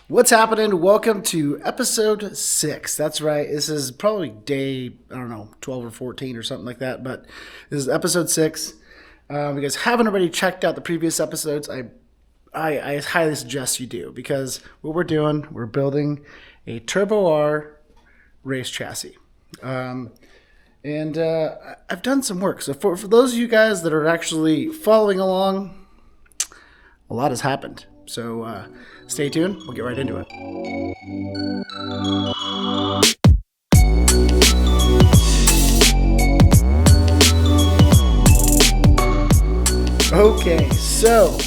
What's happening? Welcome to episode 6. That's right. This is probably day, I don't know, 12 or 14 or something like that. But this is episode 6. If you guys haven't already checked out the previous episodes, I highly suggest you do. Because what we're doing, we're building a Turbo R race chassis. I've done some work. So for those of you guys that are actually following along, a lot has happened. So stay tuned. We'll get right into it. Okay, so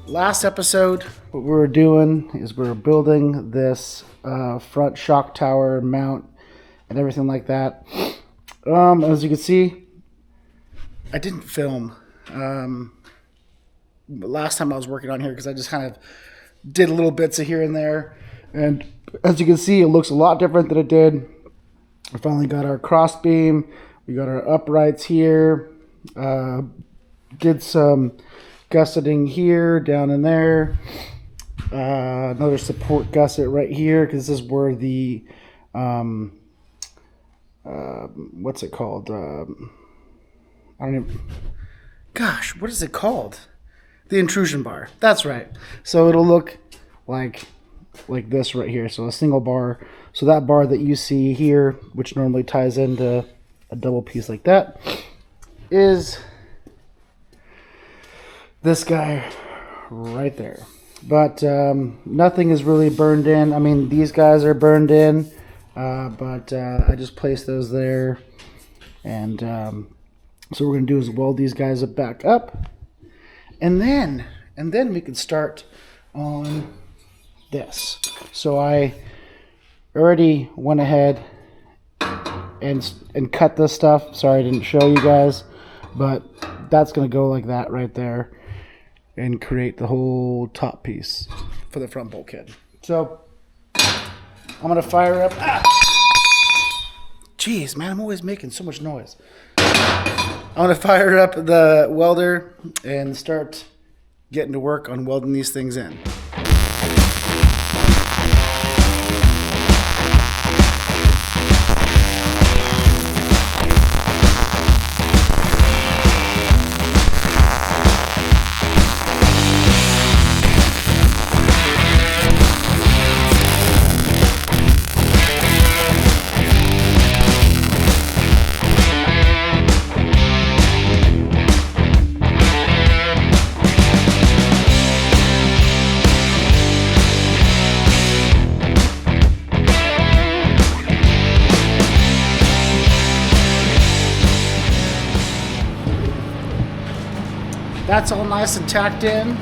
last episode, what we were doing is we were building this front shock tower mount and everything like that. As you can see, I didn't film last time I was working on here because I just kind of did little bits of here and there, and as you can see, it looks a lot different than it did. We finally got our cross beam, we got our uprights here, did some gusseting here, down in there, another support gusset right here because this is where the what's it called, I don't even, gosh, what is it called? The intrusion bar. That's right. So it'll look like this right here. So a single bar. So that bar that you see here, which normally ties into a double piece like that, is this guy right there. But nothing is really burned in. I mean, these guys are burned in, but I just placed those there. And so what we're going to do is weld these guys back up. And then we can start on this. So I already went ahead and cut this stuff. Sorry I didn't show you guys, but that's going to go like that right there and create the whole top piece for the front bulkhead. So I'm going to fire up. Jeez, man, I'm always making so much noise. I'm going to fire up the welder and start getting to work on welding these things in. That's all nice and tacked in.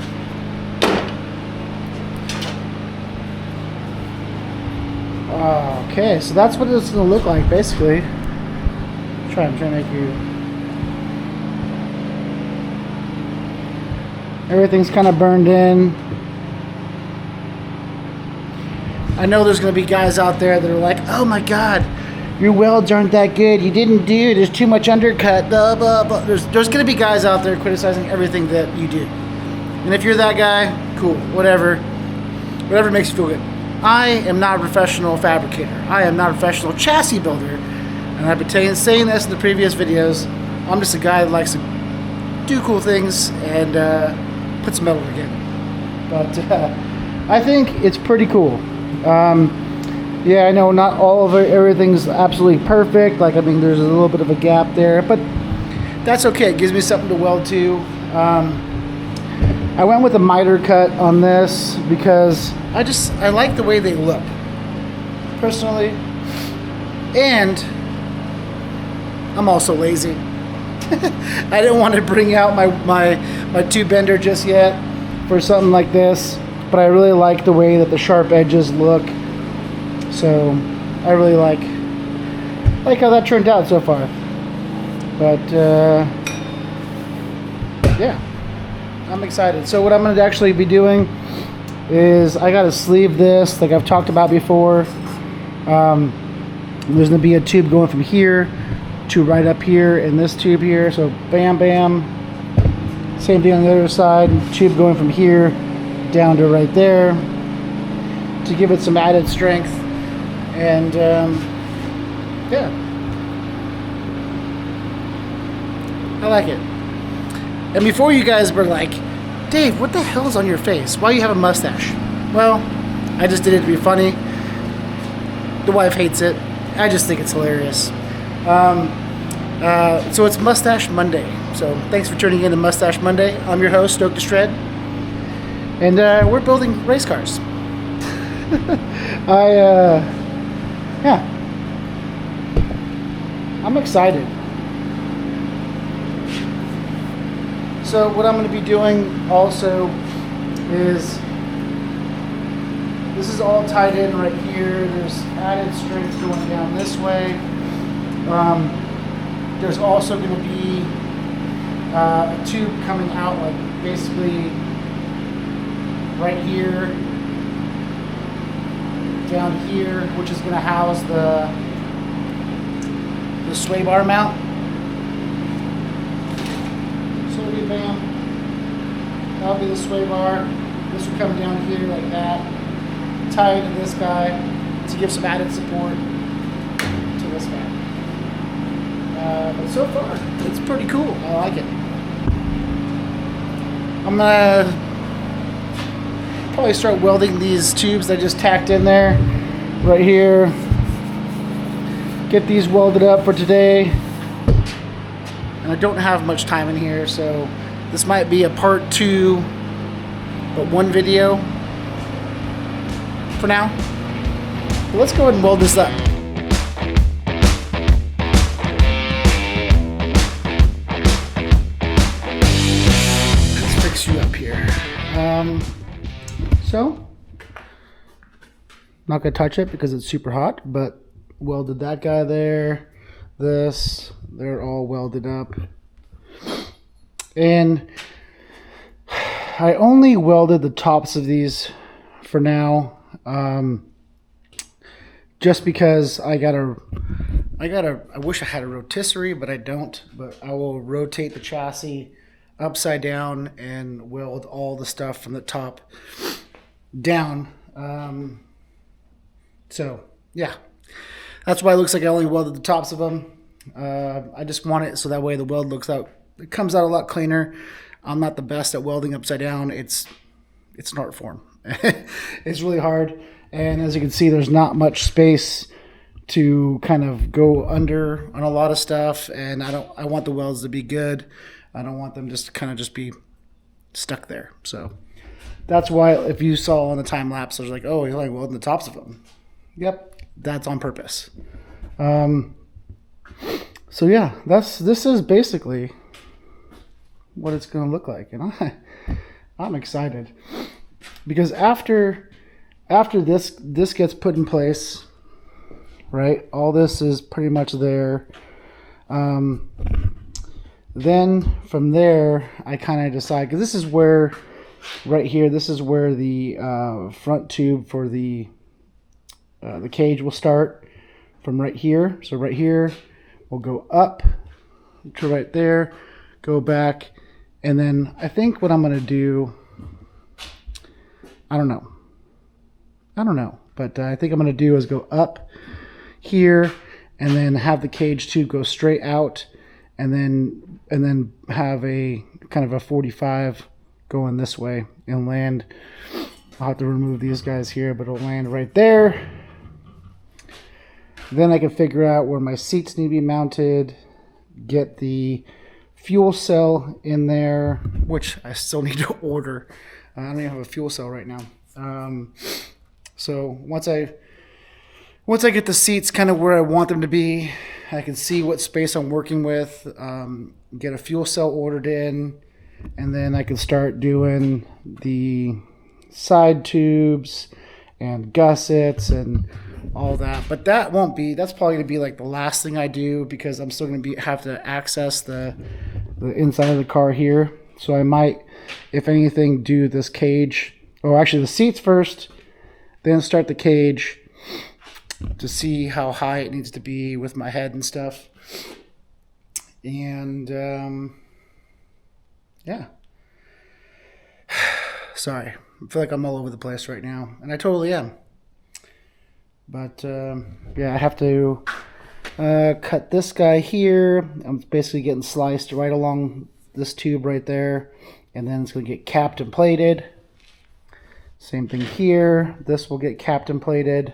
Okay, so that's what it's going to look like, basically. I'm trying to make you... Everything's kind of burned in. I know there's going to be guys out there that are like, oh my god, your welds aren't that good. You didn't do. There's too much undercut. Blah blah blah. There's going to be guys out there criticizing everything that you do. And if you're that guy, cool. Whatever makes you feel good. I am not a professional fabricator. I am not a professional chassis builder. And I've been saying this in the previous videos. I'm just a guy that likes to do cool things and put some metal together. But I think it's pretty cool. Yeah, I know not all of everything's absolutely perfect. Like, I mean, there's a little bit of a gap there, but that's okay. It gives me something to weld to. I went with a miter cut on this because I like the way they look, personally. And I'm also lazy. I didn't want to bring out my tube bender just yet for something like this, but I really like the way that the sharp edges look. So I really like how that turned out so far. But yeah, I'm excited. So what I'm going to actually be doing is I got to sleeve this like I've talked about before. There's going to be a tube going from here to right up here and this tube here. So bam, bam. Same thing on the other side. Tube going from here down to right there. to give it some added strength. And yeah, I like it. And before you guys were like, Dave, what the hell's on your face? Why do you have a mustache? Well, I just did it to be funny. The wife hates it. I just think it's hilarious. So it's Mustache Monday. So thanks for tuning in to Mustache Monday. I'm your host, Stoked to Shred. And we're building race cars. Yeah. I'm excited. So what I'm going to be doing also is, this is all tied in right here. There's added strength going down this way. There's also going to be a tube coming out, like basically right here, down here, which is going to house the sway bar mount. So it'll be bam. That'll be the sway bar. This will come down here like that, tie into this guy to give some added support to this guy. But so far, it's pretty cool. I like it. I'm gonna probably start welding these tubes that I just tacked in there, right here. Get these welded up for today. And I don't have much time in here, so this might be a part 2, but 1 video for now. But let's go ahead and weld this up. You up here. So not gonna touch it because it's super hot, but welded that guy there, they're all welded up. And I only welded the tops of these for now, just because I wish I had a rotisserie, but I don't. But I will rotate the chassis upside down and weld all the stuff from the top down. So yeah, that's why it looks like I only welded the tops of them. I just want it so that way the weld it comes out a lot cleaner. I'm not the best at welding upside down. It's an art form. It's really hard, and as you can see, there's not much space to kind of go under on a lot of stuff, and I want the welds to be good. I don't want them just to kind of just be stuck there. So that's why if you saw on the time lapse, I was like, oh, you're like welding the tops of them. Yep, that's on purpose. So yeah, this is basically what it's going to look like, and I'm excited because after this gets put in place, right? All this is pretty much there. Then from there, I kind of decide, because this is where, right here, this is where the front tube for the cage will start, from right here. So right here, we'll go up to right there, go back, and then I think what I'm going to do, I don't know, but I think I'm going to do is go up here, and then have the cage tube go straight out, and then have a kind of a 45 going this way and land. I'll have to remove these guys here, but it'll land right there. Then I can figure out where my seats need to be mounted, get the fuel cell in there, which I still need to order. I don't even have a fuel cell right now. So once I get the seats kind of where I want them to be, I can see what space I'm working with, get a fuel cell ordered in, and then I can start doing the side tubes and gussets and all that. But that's probably going to be like the last thing I do, because I'm still going to have to access the inside of the car here. So I might, if anything, do this cage, or actually the seats first, then start the cage to see how high it needs to be with my head and stuff. And yeah. Sorry, I feel like I'm all over the place right now, and I totally am. But yeah, I have to cut this guy here. I'm basically getting sliced right along this tube right there, and then it's going to get capped and plated. Same thing here. This will get capped and plated.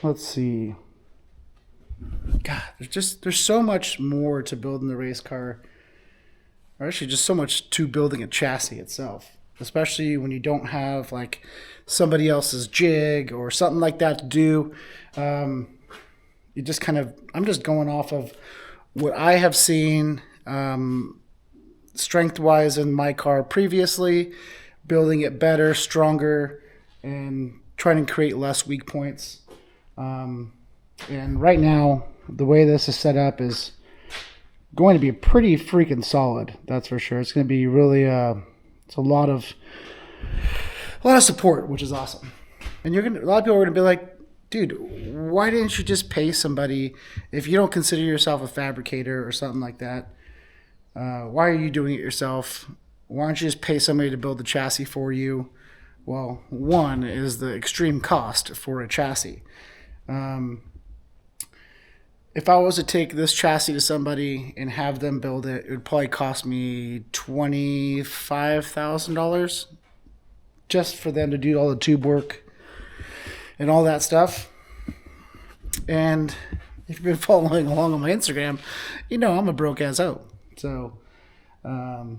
Let's see. God, there's so much more to building the race car. Or actually just so much to building a chassis itself. Especially when you don't have like somebody else's jig or something like that to do. You just kind of, I'm just going off of what I have seen strength-wise in my car previously, building it better, stronger, and trying to create less weak points. And right now, the way this is set up is going to be pretty freaking solid. That's for sure. It's going to be really, it's a lot of support, which is awesome. And a lot of people are going to be like, dude, why didn't you just pay somebody if you don't consider yourself a fabricator or something like that? Why are you doing it yourself? Why don't you just pay somebody to build the chassis for you? Well, one is the extreme cost for a chassis. If I was to take this chassis to somebody and have them build it, it would probably cost me $25,000 just for them to do all the tube work and all that stuff. And if you've been following along on my Instagram, you know I'm a broke ass hoe. So a lot of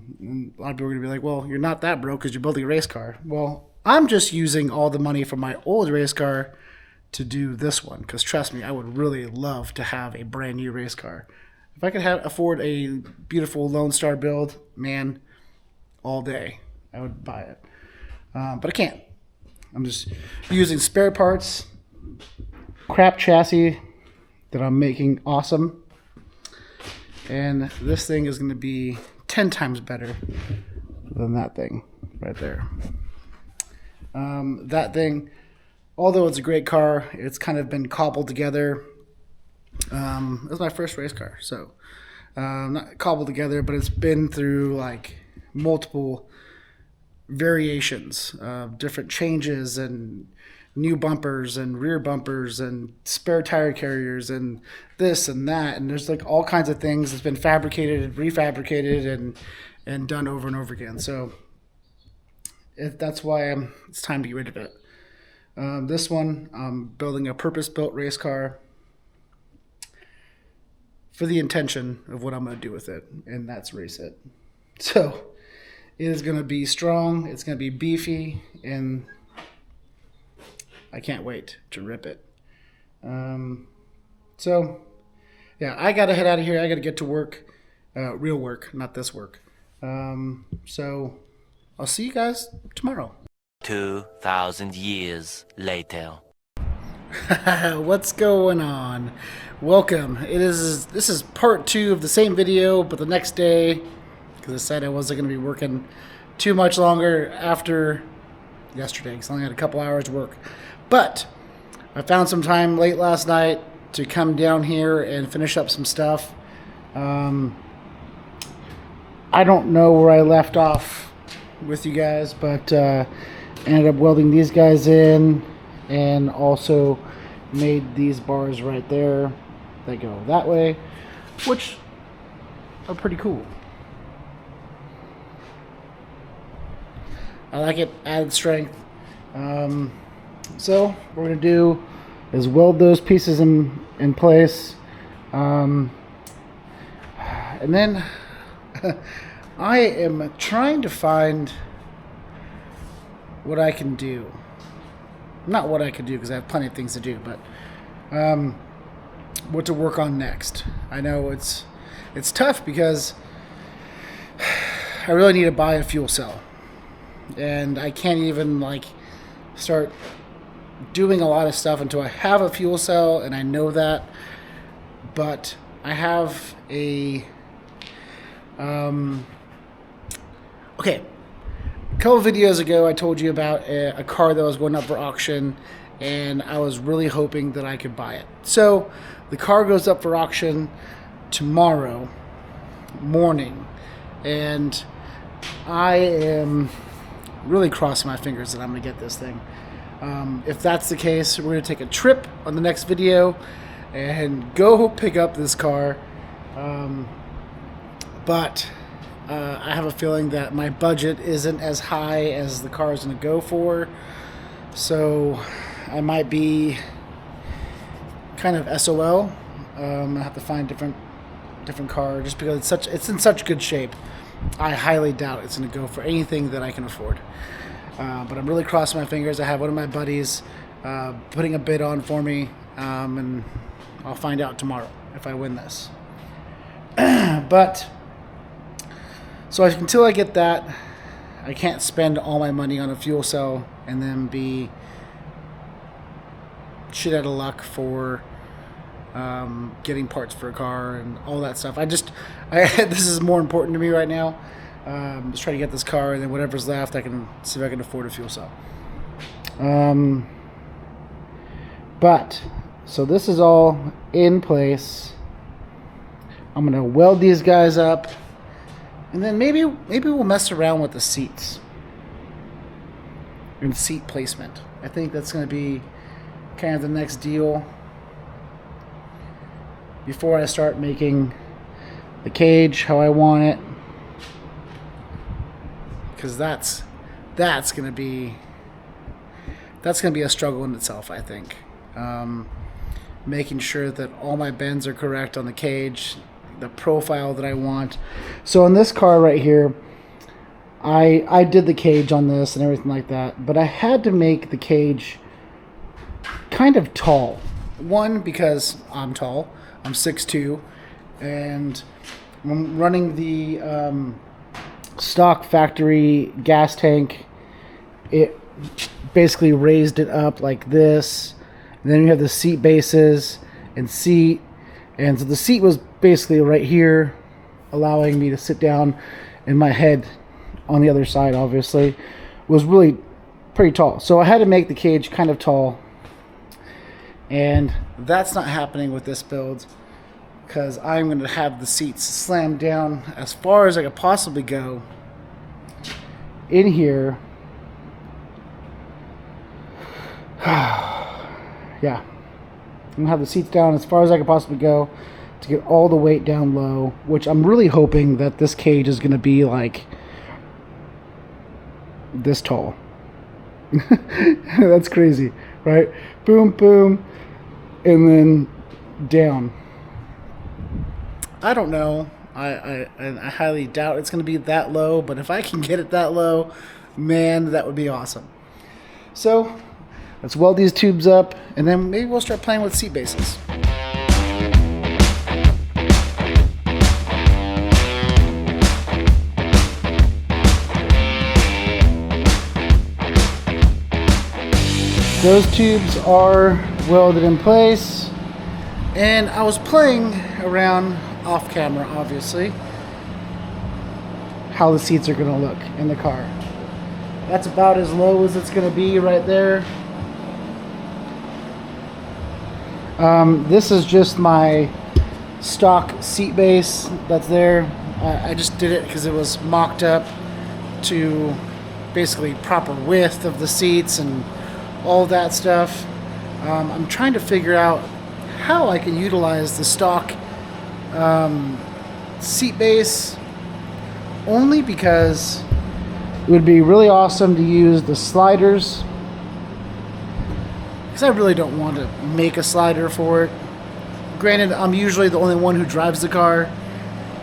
people are going to be like, well, you're not that broke because you're building a race car. Well, I'm just using all the money from my old race car to do this one, because trust me, I would really love to have a brand new race car. If I could afford a beautiful Lone Star build, man, all day I would buy it. But I can't. I'm just using spare parts, crap chassis that I'm making awesome, and this thing is going to be 10 times better than that thing right there. That thing, although it's a great car, it's kind of been cobbled together. It was my first race car, so not cobbled together, but it's been through like multiple variations of different changes and new bumpers and rear bumpers and spare tire carriers and this and that, and there's like all kinds of things that's been fabricated and refabricated and done over and over again. So that's why it's time to get rid of it. This one, I'm building a purpose-built race car for the intention of what I'm going to do with it, and that's race it. So it is going to be strong, it's going to be beefy, and I can't wait to rip it. So, yeah, I got to head out of here. I got to get to work, real work, not this work. So I'll see you guys tomorrow. 2,000 years later. What's going on? Welcome. This is part 2 of the same video, but the next day, because I said I wasn't going to be working too much longer after yesterday, because I only had a couple hours to work. But I found some time late last night to come down here and finish up some stuff. I don't know where I left off with you guys, but ended up welding these guys in, and also made these bars right there that go that way, which are pretty cool. I like it, added strength. So what we're gonna do is weld those pieces in place, and then I am trying to find what I can do. Not what I can do, because I have plenty of things to do, but what to work on next. I know it's tough because I really need to buy a fuel cell, and I can't even like start doing a lot of stuff until I have a fuel cell, and I know that. But I have a okay. A couple videos ago, I told you about a car that was going up for auction, and I was really hoping that I could buy it. So the car goes up for auction tomorrow morning, and I am really crossing my fingers that I'm going to get this thing. If that's the case, we're going to take a trip on the next video and go pick up this car. But I have a feeling that my budget isn't as high as the car is going to go for. So I might be kind of SOL. I have to find different car just because it's in such good shape. I highly doubt it's going to go for anything that I can afford. But I'm really crossing my fingers. I have one of my buddies putting a bid on for me, and I'll find out tomorrow if I win this. But so until I get that, I can't spend all my money on a fuel cell and then be shit out of luck for getting parts for a car and all that stuff. This is more important to me right now. Just try to get this car, and then whatever's left, I can see if I can afford a fuel cell. But so this is all in place. I'm gonna weld these guys up, and then maybe we'll mess around with the seats and seat placement. I think that's gonna be kind of the next deal before I start making the cage how I want it. Because that's gonna be a struggle in itself, I think. Making sure that all my bends are correct on the cage, the profile that I want. So on this car right here, I did the cage on this and everything like that, but I had to make the cage kind of tall. One, because I'm tall, I'm 6'2", and I'm running the stock factory gas tank. It basically raised it up like this, and then you have the seat bases and seat, and so the seat was basically right here, allowing me to sit down, and my head on the other side obviously was really pretty tall, so I had to make the cage kind of tall, and that's not happening with this build because I'm going to have the seats slammed down as far as I could possibly go in here. Yeah, I'm going to have the seats down as far as I could possibly go to get all the weight down low, which I'm really hoping that this cage is going to be like this tall. That's crazy, right? Boom, boom, and then down. I don't know. I highly doubt it's going to be that low, but if I can get it that low, man, that would be awesome. So let's weld these tubes up, and then maybe we'll start playing with seat bases. Those tubes are welded in place, and I was playing around off camera, obviously, how the seats are going to look in the car. That's about as low as it's going to be right there. This is just my stock seat base that's there. I just did it because it was mocked up to basically proper width of the seats and all that stuff. I'm trying to figure out how I can utilize the stock seat base, only because it would be really awesome to use the sliders, because I really don't want to make a slider for it. Granted, I'm usually the only one who drives the car.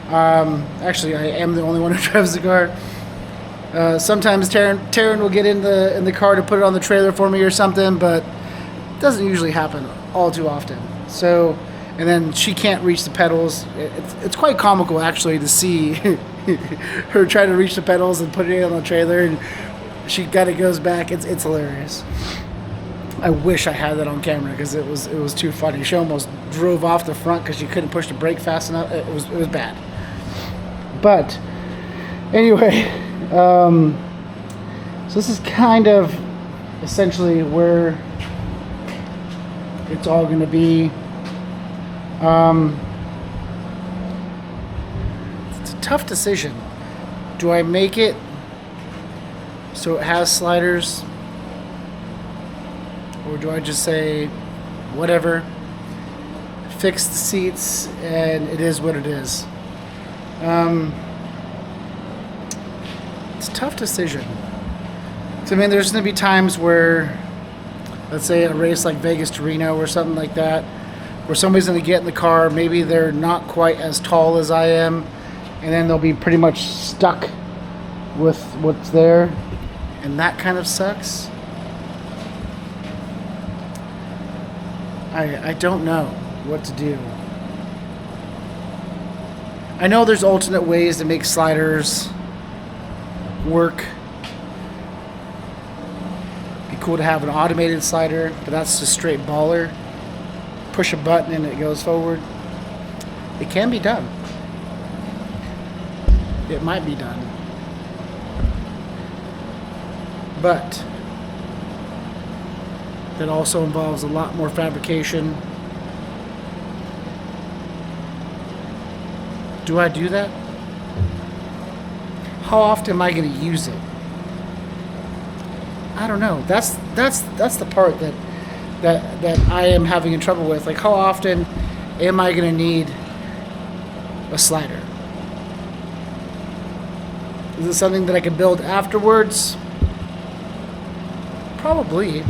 Actually, I am the only one who drives the car. Sometimes Taryn will get in the car to put it on the trailer for me or something, but it doesn't usually happen all too often. So, and then she can't reach the pedals. It's quite comical actually to see her try to reach the pedals and put it on the trailer, and she kind of goes back. It's hilarious. I wish I had that on camera because it was too funny. She almost drove off the front because she couldn't push the brake fast enough. It was bad. But anyway, so this is kind of essentially where it's all going to be. It's a tough decision. Do I make it so it has sliders Or do I just say, whatever, fix the seats, and it is what it is? It's a tough decision. So, I mean, there's going to be times where, let's say a race like Vegas to Reno or something like that, where somebody's going to get in the car, maybe they're not quite as tall as I am, and then they'll be pretty much stuck with what's there, and that kind of sucks. I don't know what to do. I know there's alternate ways to make sliders work. Be cool to have an automated slider, but that's just straight baller. Push a button and it goes forward. It can be done. It might be done. But that also involves a lot more fabrication. Do I do that? How often am I going to use it? I don't know. That's the part that I am having trouble with. Like, how often am I going to need a slider? Is it something that I can build afterwards? Probably.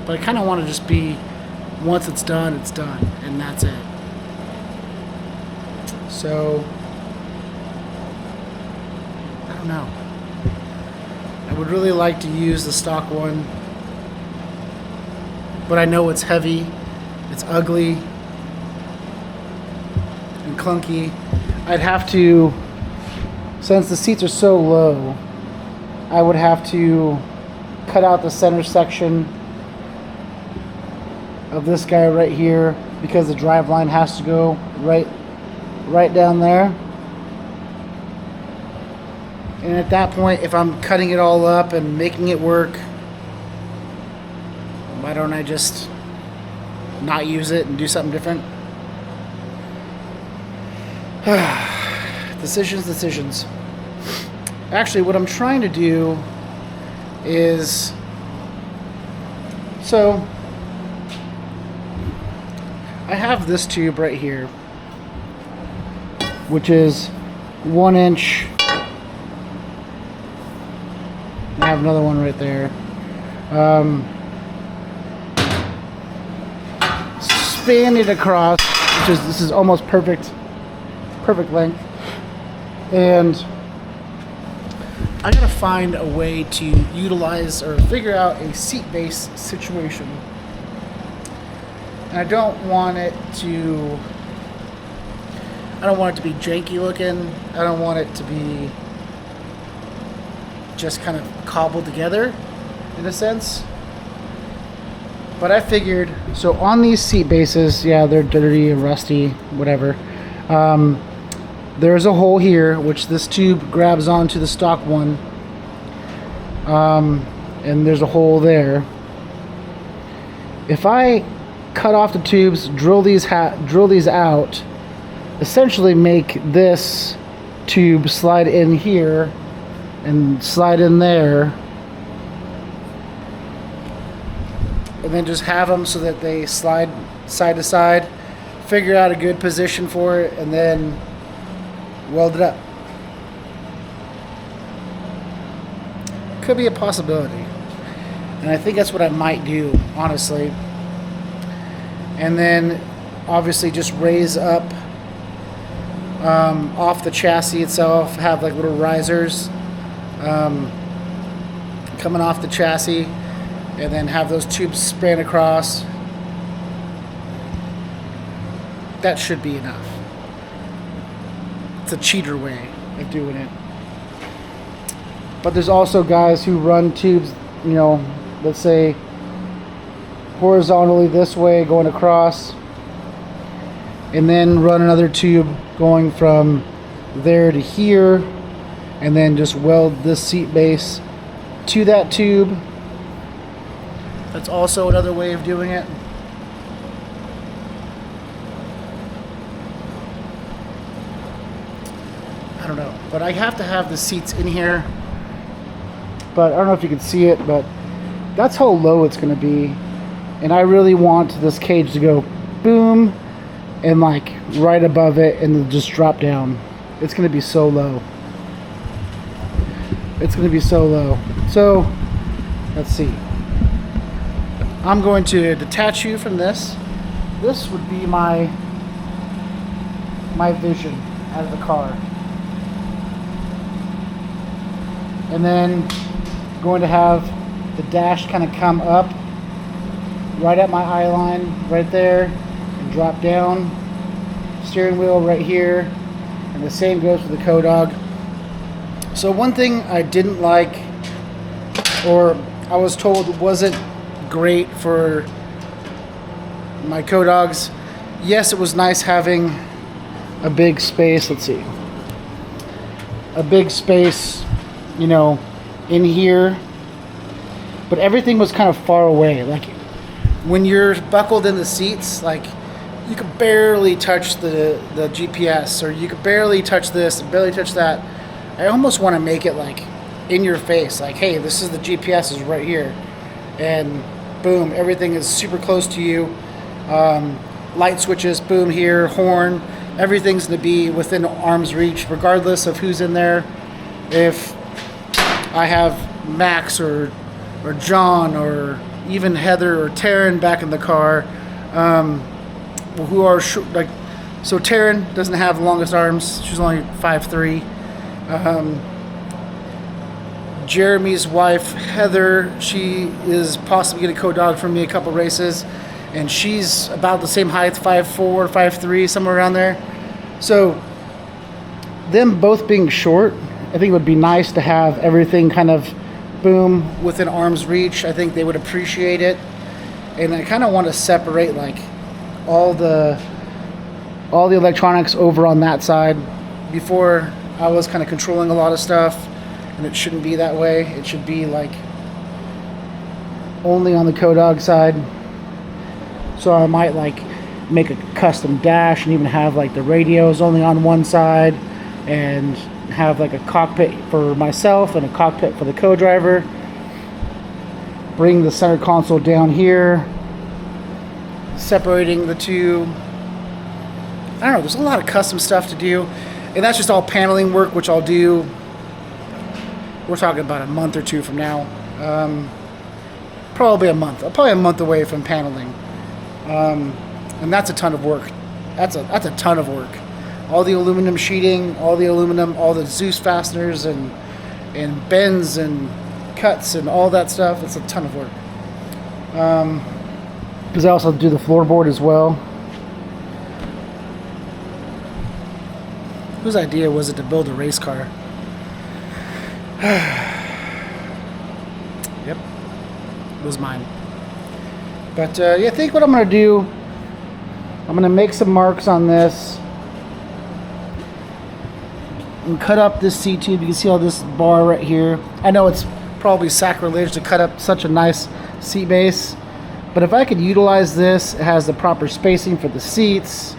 But I kind of want to just be, once it's done, and that's it. So, I don't know. I would really like to use the stock one, but I know it's heavy, it's ugly, and clunky. I'd have to, since the seats are so low, I would have to cut out the center section of this guy right here, because the drive line has to go right down there. And at that point, if I'm cutting it all up and making it work, why don't I just not use it and do something different? Decisions. Actually, what I'm trying to do is, so I have this tube right here, which is 1 inch. I have another one right there. Span it across, this is almost perfect length. And I gotta find a way to utilize or figure out a seat base situation. And I don't want it to be janky looking. I don't want it to be just kind of cobbled together in a sense. But I figured, so on these seat bases, yeah, they're dirty and rusty, whatever. There's a hole here, which this tube grabs onto the stock one. And there's a hole there. If I cut off the tubes, drill these out, essentially make this tube slide in here and slide in there, and then just have them so that they slide side to side, figure out a good position for it, and then weld it up. Could be a possibility, and I think that's what I might do, honestly. And then obviously just raise up off the chassis itself, have like little risers coming off the chassis, and then have those tubes span across. That should be enough. It's a cheater way of doing it. But there's also guys who run tubes, you know, let's say horizontally this way going across, and then run another tube going from there to here, and then just weld this seat base to that tube. That's also another way of doing it. I don't know, but I have to have the seats in here. But I don't know if you can see it, but that's how low it's going to be. And I really want this cage to go boom and like right above it and then just drop down. It's going to be so low. It's going to be so low. So let's see. I'm going to detach you from this. This would be my vision out of the car. And then going to have the dash kind of come up right at my eye line right there and drop down. Steering wheel right here, and the same goes for the co-dog. So one thing I didn't like, or I was told wasn't great for my co-dogs, yes, it was nice having a big space. Let's see, a big space, you know, in here, but everything was kind of far away. Like when you're buckled in the seats, like you could barely touch the GPS, or you could barely touch this and barely touch that. I almost want to make it like in your face, like, hey, this is the GPS is right here, and boom, everything is super close to you. Light switches, boom, here, horn, everything's going to be within arm's reach, regardless of who's in there. If I have Max or John or even Heather or Taryn back in the car, who are like, so Taryn doesn't have the longest arms. She's only 5'3". Jeremy's wife Heather, she is possibly going to co-dog for me a couple races, and she's about the same height, 5'4", 5'3", somewhere around there. So them both being short, I think it would be nice to have everything kind of boom within arm's reach. I think they would appreciate it. And I kind of want to separate like all the electronics over on that side. Before, I was kind of controlling a lot of stuff, and it shouldn't be that way. It should be like only on the co-dog side. So I might like make a custom dash and even have like the radios only on one side, and have like a cockpit for myself and a cockpit for the co-driver. Bring the center console down here, separating the two. I don't know, there's a lot of custom stuff to do, and that's just all paneling work, which I'll do. We're talking about a month or two from now. Probably a month. I'm probably a month away from paneling. And that's a ton of work. That's a ton of work. All the aluminum sheeting, all the Zeus fasteners and bends and cuts and all that stuff. It's a ton of work. Because I also do the floorboard as well. Whose idea was it to build a race car? Yep, it was mine. But yeah, I think what I'm going to do, I'm going to make some marks on this and cut up this seat tube. You can see all this bar right here. I know it's probably sacrilege to cut up such a nice seat base, but if I could utilize this, it has the proper spacing for the seats,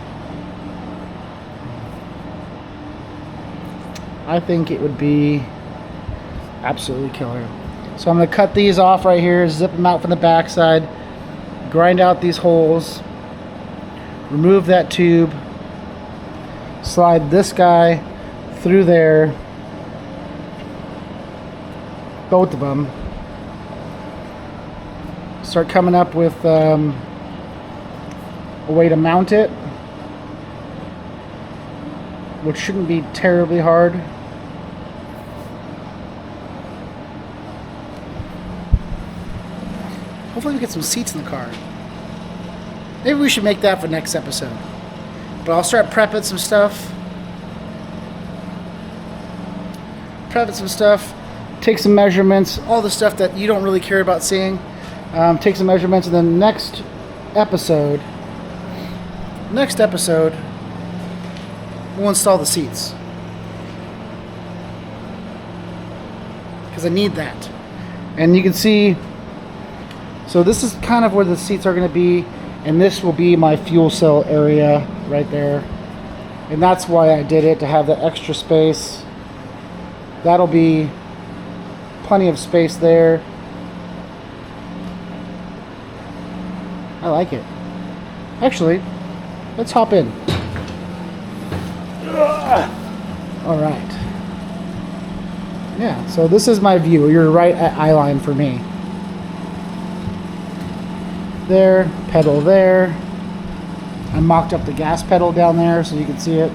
I think it would be absolutely killer. So I'm going to cut these off right here, zip them out from the back side, grind out these holes, remove that tube, slide this guy through there, both of them. Start coming up with a way to mount it, which shouldn't be terribly hard. Hopefully we get some seats in the car. Maybe we should make that for next episode. But I'll start prepping some stuff. Take some measurements, all the stuff that you don't really care about seeing. Take some measurements, and then next episode, we'll install the seats. Because I need that. And you can see, so this is kind of where the seats are going to be, and this will be my fuel cell area right there. And that's why I did it, to have the extra space. That'll be plenty of space there. I like it. Actually, let's hop in. All right. Yeah, so this is my view. You're right at eye line for me. There, pedal there. I mocked up the gas pedal down there so you can see it.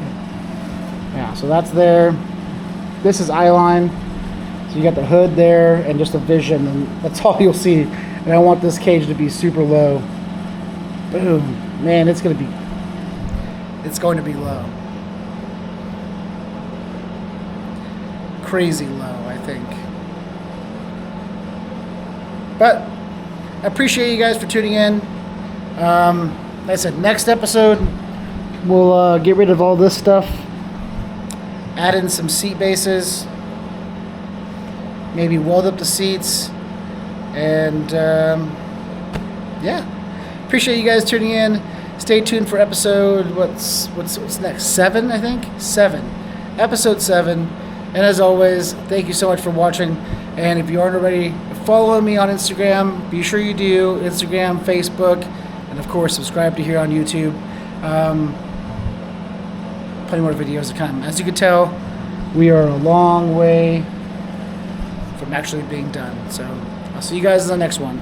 Yeah, so that's there. This is eye line. So you got the hood there and just a vision, and that's all you'll see. And I want this cage to be super low. Boom. Man, it's going to be low. Crazy low, I think. But I appreciate you guys for tuning in. Like I said, next episode, we'll get rid of all this stuff. Add in some seat bases. Maybe weld up the seats. And, yeah. Appreciate you guys tuning in. Stay tuned for episode, what's next? 7, I think? 7. Episode 7. And as always, thank you so much for watching. And if you aren't already following me on Instagram, be sure you do. Instagram, Facebook, and of course, subscribe to here on YouTube. Plenty more videos to come. As you can tell, we are a long way from actually being done. So I'll see you guys in the next one.